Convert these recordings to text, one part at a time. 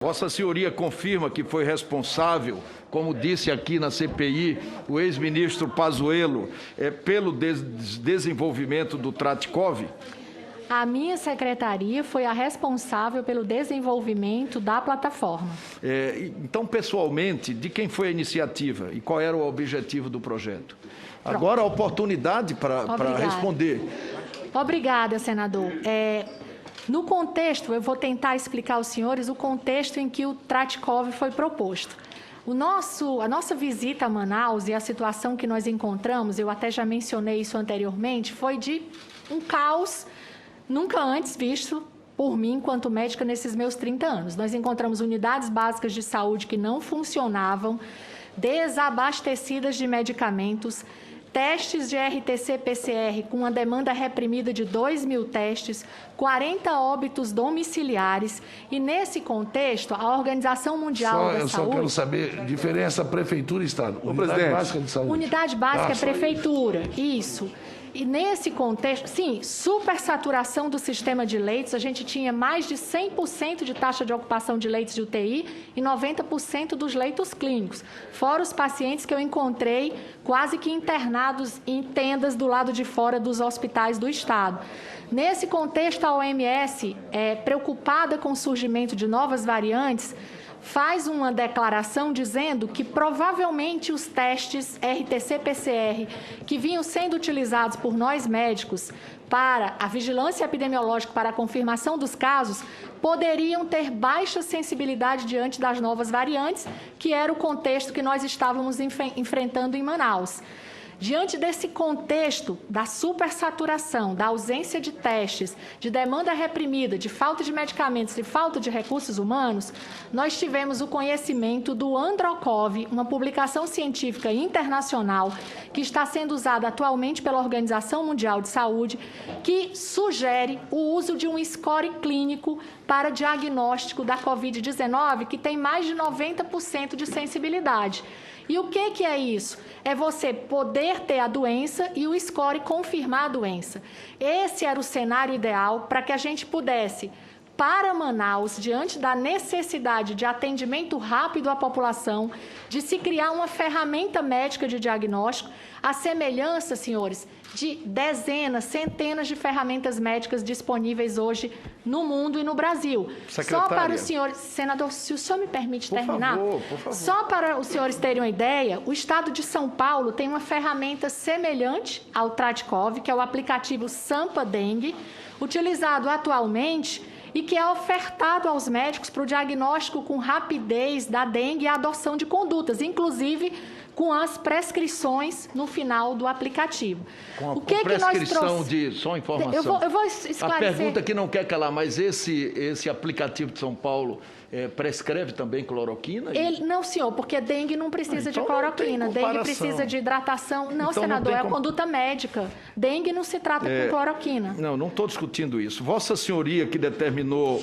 Vossa Senhoria confirma que foi responsável, como disse aqui na CPI o ex-ministro Pazuello, pelo desenvolvimento do Tratkov? A minha secretaria foi a responsável pelo desenvolvimento da plataforma. Então, pessoalmente, de quem foi a iniciativa e qual era o objetivo do projeto? Agora a oportunidade para responder. Obrigada, senador. No contexto, eu vou tentar explicar aos senhores o contexto em que o Tratkov foi proposto. A nossa visita a Manaus e a situação que nós encontramos, eu até já mencionei isso anteriormente, foi de um caos nunca antes visto por mim, enquanto médica, nesses meus 30 anos. Nós encontramos unidades básicas de saúde que não funcionavam, desabastecidas de medicamentos, testes de RT-PCR com uma demanda reprimida de 2.000 testes, 40 óbitos domiciliares. E, nesse contexto, a Organização Mundial da Saúde... Eu só quero saber, diferença Prefeitura e Estado. Unidade Básica de Saúde. Unidade Básica é Prefeitura, isso. E nesse contexto, sim, supersaturação do sistema de leitos, a gente tinha mais de 100% de taxa de ocupação de leitos de UTI e 90% dos leitos clínicos, fora os pacientes que eu encontrei quase que internados em tendas do lado de fora dos hospitais do Estado. Nesse contexto, a OMS, preocupada com o surgimento de novas variantes, faz uma declaração dizendo que provavelmente os testes RT-PCR que vinham sendo utilizados por nós médicos para a vigilância epidemiológica, para a confirmação dos casos, poderiam ter baixa sensibilidade diante das novas variantes, que era o contexto que nós estávamos enfrentando em Manaus. Diante desse contexto da supersaturação, da ausência de testes, de demanda reprimida, de falta de medicamentos e falta de recursos humanos, nós tivemos o conhecimento do Androcov, uma publicação científica internacional que está sendo usada atualmente pela Organização Mundial de Saúde, que sugere o uso de um score clínico para diagnóstico da Covid-19, que tem mais de 90% de sensibilidade. E o que é isso? É você poder ter a doença e o score confirmar a doença. Esse era o cenário ideal para que a gente pudesse, para Manaus, diante da necessidade de atendimento rápido à população, de se criar uma ferramenta médica de diagnóstico, a semelhança, senhores, de dezenas, centenas de ferramentas médicas disponíveis hoje no mundo e no Brasil. Secretária. Só para os senhores, senador, se o senhor me permite terminar, por favor. Só para os senhores terem uma ideia, o Estado de São Paulo tem uma ferramenta semelhante ao Tratkov, que é o aplicativo Sampa Dengue, utilizado atualmente e que é ofertado aos médicos para o diagnóstico com rapidez da dengue e a adoção de condutas, inclusive com as prescrições no final do aplicativo. Com prescrição de só informação. Eu vou esclarecer. A pergunta que não quer calar, mas esse aplicativo de São Paulo prescreve também cloroquina? Não, senhor, porque dengue não precisa de cloroquina. Dengue precisa de hidratação. Não, então, senador, é a conduta médica. Dengue não se trata com cloroquina. Não estou discutindo isso. Vossa Senhoria que determinou...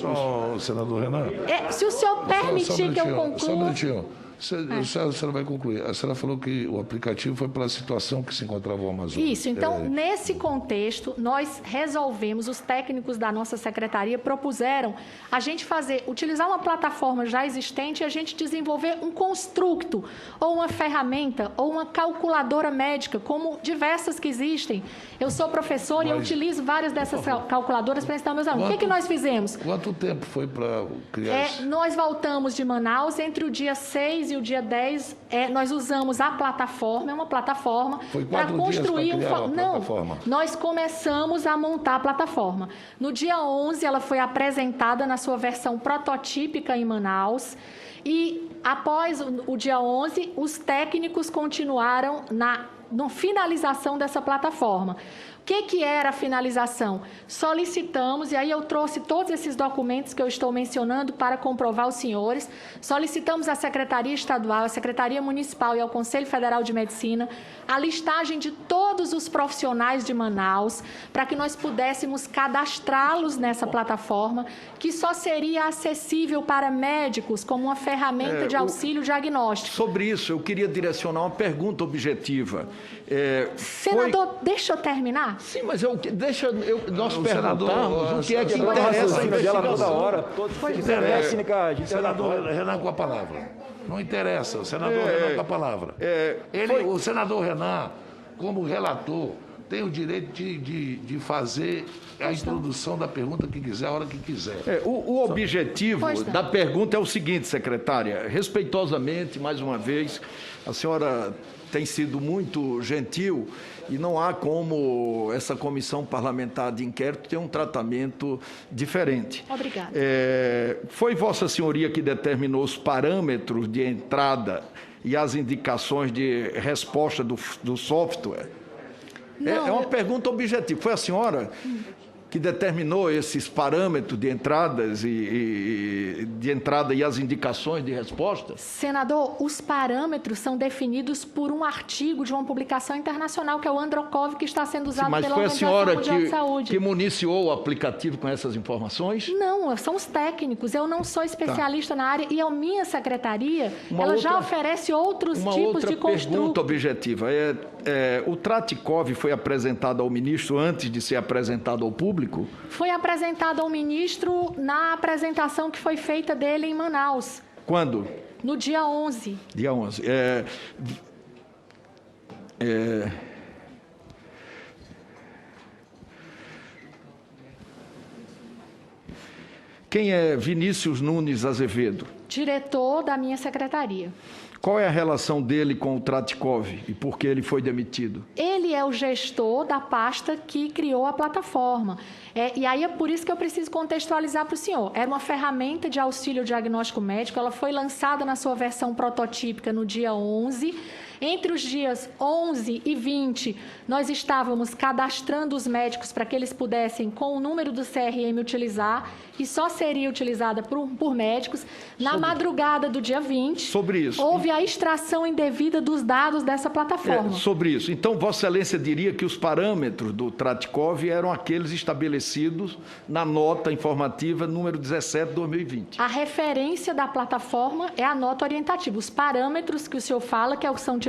Senador Renan. Se o senhor permitir que eu conclua... Só um minutinho. A senhora vai concluir. A senhora falou que o aplicativo foi pela situação que se encontrava o Amazonas. Isso. Então, nesse contexto, nós resolvemos, os técnicos da nossa secretaria propuseram a gente utilizar uma plataforma já existente e a gente desenvolver um construto, ou uma ferramenta, ou uma calculadora médica, como diversas que existem. Eu sou professora e eu utilizo várias dessas calculadoras para ensinar meus alunos. O que nós fizemos? Quanto tempo foi para criar isso? Nós voltamos de Manaus entre o dia 6 e o dia 10, nós usamos a plataforma, é uma plataforma para construir plataforma. Nós começamos a montar a plataforma. No dia 11, ela foi apresentada na sua versão prototípica em Manaus e após o dia 11, os técnicos continuaram na finalização dessa plataforma. O que era a finalização? Solicitamos, e aí eu trouxe todos esses documentos que eu estou mencionando para comprovar aos senhores, solicitamos à Secretaria Estadual, à Secretaria Municipal e ao Conselho Federal de Medicina a listagem de todos os profissionais de Manaus para que nós pudéssemos cadastrá-los nessa plataforma, que só seria acessível para médicos como uma ferramenta de auxílio diagnóstico. Sobre isso, eu queria direcionar uma pergunta objetiva. Senador, deixa eu terminar. Sim, mas nós O perguntarmos o que é que senador- interessa a dela toda investigação. hora. Técnica de Senador Renan com a palavra. Não interessa, o senador Renan com a palavra. O senador Renan, como relator, tem o direito de fazer a introdução da pergunta que quiser, a hora que quiser. O objetivo Pois não. da pergunta é o seguinte, secretária, respeitosamente, mais uma vez, a senhora tem sido muito gentil e não há como essa comissão parlamentar de inquérito ter um tratamento diferente. Obrigada. Foi Vossa Senhoria que determinou os parâmetros de entrada e as indicações de resposta do software? Não, É uma pergunta objetiva. Foi a senhora que determinou esses parâmetros de entradas de entrada e as indicações de resposta? Senador, os parâmetros são definidos por um artigo de uma publicação internacional, que é o Androcov, que está sendo usado Mas pela foi a Organização senhora Mundial de Saúde. que municiou o aplicativo com essas informações? Não, são os técnicos. Eu não sou especialista na área e a minha secretaria, já oferece outros Uma tipos outra de construto. pergunta objetiva. O Tratikov foi apresentado ao ministro antes de ser apresentado ao público? Foi apresentado ao ministro na apresentação que foi feita dele em Manaus, Quando? no dia 11. Dia 11. Quem é Vinícius Nunes Azevedo? Diretor da minha secretaria. Qual é a relação dele com o Tratikov e por que ele foi demitido? Ele é o gestor da pasta que criou a plataforma. E aí é por isso que eu preciso contextualizar para o senhor. Era uma ferramenta de auxílio diagnóstico médico, ela foi lançada na sua versão prototípica no dia 11. Entre os dias 11 e 20, nós estávamos cadastrando os médicos para que eles pudessem, com o número do CRM, utilizar, e só seria utilizada por médicos. Na madrugada do dia 20, Sobre isso. houve a extração indevida dos dados dessa plataforma. Sobre isso. Então, Vossa Excelência diria que os parâmetros do Tratikov eram aqueles estabelecidos na nota informativa número 17 de 2020. A referência da plataforma é a nota orientativa. Os parâmetros que o senhor fala, que são utilizados,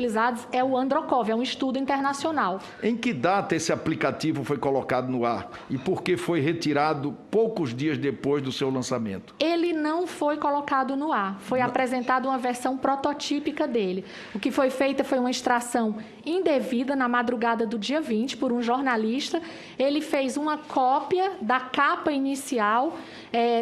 é o Androcov, é um estudo internacional. Em que data esse aplicativo foi colocado no ar e por que foi retirado poucos dias depois do seu lançamento? Ele não foi colocado no ar, foi apresentada uma versão prototípica dele. O que foi feita foi uma extração indevida na madrugada do dia 20 por um jornalista. Ele fez uma cópia da capa inicial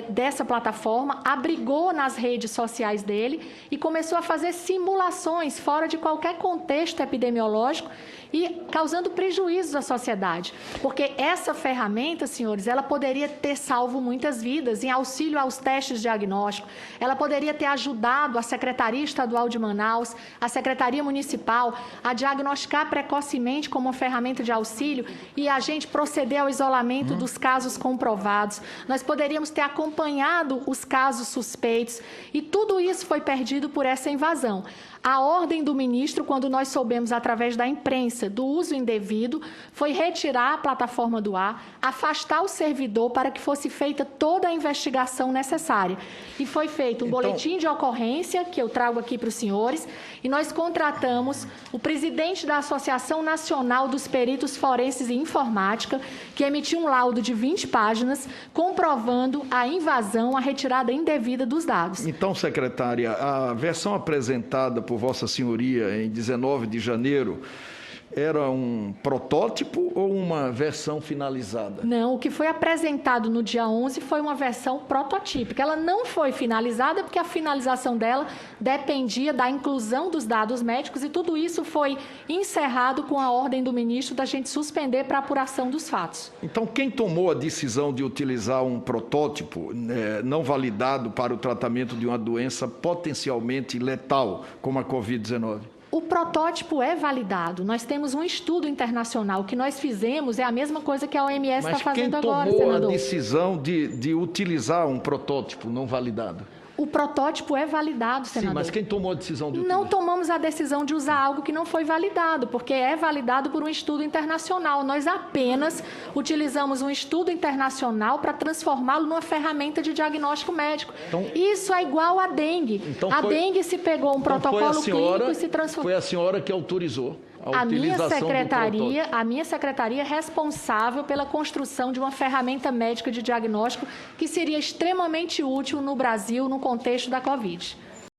dessa plataforma, abrigou nas redes sociais dele e começou a fazer simulações fora de qualquer contexto epidemiológico e causando prejuízos à sociedade. Porque essa ferramenta, senhores, ela poderia ter salvo muitas vidas em auxílio aos testes diagnósticos, ela poderia ter ajudado a Secretaria Estadual de Manaus, a Secretaria Municipal, a diagnosticar precocemente como uma ferramenta de auxílio e a gente proceder ao isolamento dos casos comprovados. Nós poderíamos ter acompanhado os casos suspeitos e tudo isso foi perdido por essa invasão. A ordem do ministro, quando nós soubemos através da imprensa do uso indevido, foi retirar a plataforma do ar, afastar o servidor para que fosse feita toda a investigação necessária. E foi feito um boletim de ocorrência, que eu trago aqui para os senhores, e nós contratamos o presidente da Associação Nacional dos Peritos Forenses e Informática, que emitiu um laudo de 20 páginas, comprovando a invasão, a retirada indevida dos dados. Então, secretária, a versão apresentada por Vossa Senhoria em 19 de janeiro era um protótipo ou uma versão finalizada? Não, o que foi apresentado no dia 11 foi uma versão prototípica. Ela não foi finalizada porque a finalização dela dependia da inclusão dos dados médicos e tudo isso foi encerrado com a ordem do ministro da gente suspender para apuração dos fatos. Então, quem tomou a decisão de utilizar um protótipo não validado para o tratamento de uma doença potencialmente letal, como a Covid-19? O protótipo é validado. Nós temos um estudo internacional. O que nós fizemos é a mesma coisa que a OMS está fazendo agora, Mas quem tomou senador. a decisão de utilizar um protótipo não validado? O protótipo é validado, senador. Sim, mas quem tomou a decisão de utilizar? Não tomamos a decisão de usar algo que não foi validado, porque é validado por um estudo internacional. Nós apenas utilizamos um estudo internacional para transformá-lo numa ferramenta de diagnóstico médico. Então, isso é igual à dengue. A dengue se pegou um protocolo clínico e se transformou. Foi a senhora que autorizou a utilização a minha secretaria é responsável pela construção de uma ferramenta médica de diagnóstico que seria extremamente útil no Brasil no contexto da Covid.